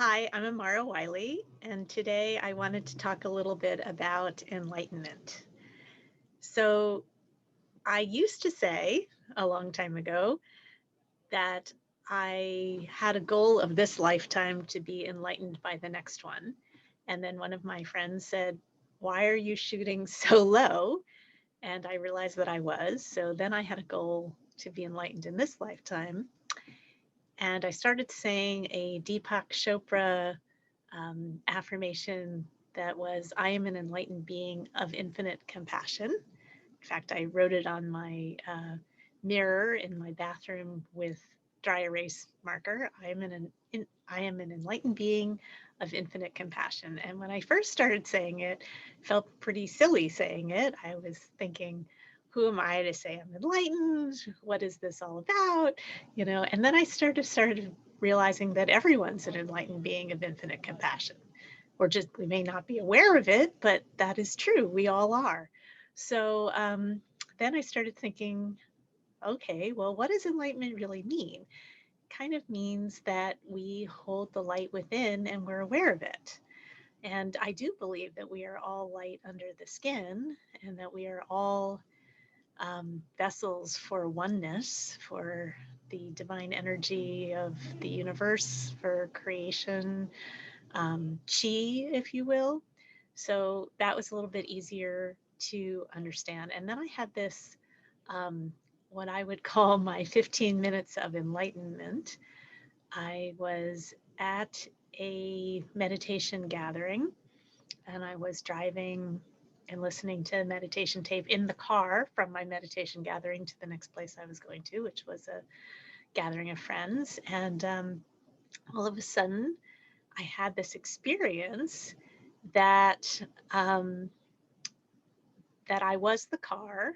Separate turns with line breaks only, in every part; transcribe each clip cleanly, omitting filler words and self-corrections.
Hi, I'm Amara Wiley, and today I wanted to talk a little bit about enlightenment. So, I used to say a long time ago that I had a goal of this lifetime to be enlightened by the next one. And then one of my friends said, "Why are you shooting so low?" And I realized that I was. So then I had a goal to be enlightened in this lifetime. And I started saying a Deepak Chopra affirmation that was, "I am an enlightened being of infinite compassion." In fact, I wrote it on my mirror in my bathroom with dry erase marker. I am an enlightened being of infinite compassion. And when I first started saying it, felt pretty silly saying it. I was thinking, who am I to say I'm enlightened? What is this all about? And then I started realizing that everyone's an enlightened being of infinite compassion. Or just we may not be aware of it, but that is true. We all are. So then I started thinking, okay, well, what does enlightenment really mean? Kind of means that we hold the light within and we're aware of it. And I do believe that we are all light under the skin and that we are all vessels for oneness, for the divine energy of the universe, for creation, chi, if you will. So that was a little bit easier to understand. And then I had this, what I would call my 15 minutes of enlightenment. I was at a meditation gathering and I was driving and listening to meditation tape in the car from my meditation gathering to the next place I was going to, which was a gathering of friends. And all of a sudden, I had this experience that um, that I was the car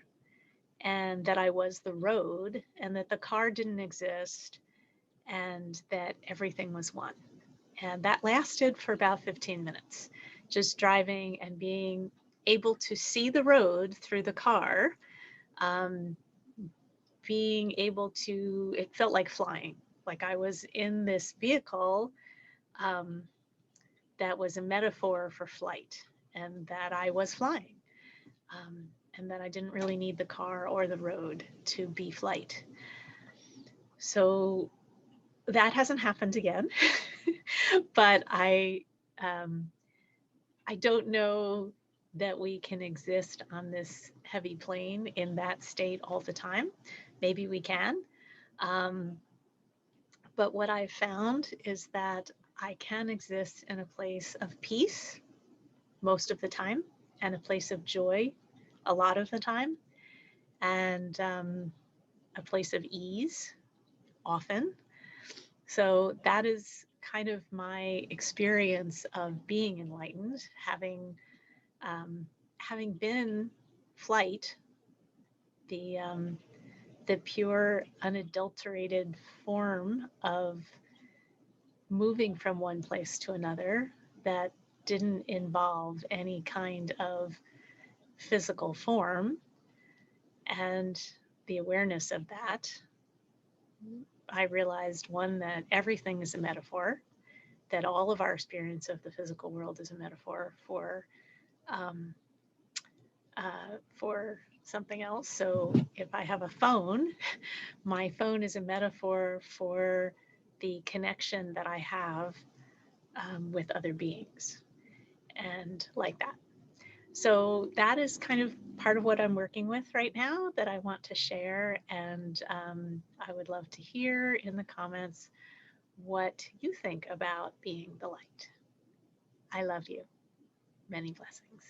and that I was the road and that the car didn't exist and that everything was one. And that lasted for about 15 minutes, just driving and being able to see the road through the car, um, being able to, it felt like flying, like I was in this vehicle um, that was a metaphor for flight and that I was flying. Um, and that I didn't really need the car or the road to be flight. So that hasn't happened again, but um, I don't know that we can exist on this heavy plane in that state all the time. Maybe we can. Um, but what I've found is that I can exist in a place of peace most of the time and a place of joy a lot of the time and a place of ease often. So that is kind of my experience of being enlightened, um, having been flight, the um, the pure, unadulterated form of moving from one place to another that didn't involve any kind of physical form, and the awareness of that. I realized one, that everything is a metaphor, that all of our experience of the physical world is a metaphor um, for something else. So if I have a phone, my phone is a metaphor for the connection that I have with other beings and like that. So that is kind of part of what I'm working with right now that I want to share. And I would love to hear in the comments what you think about being the light. I love you. Many blessings.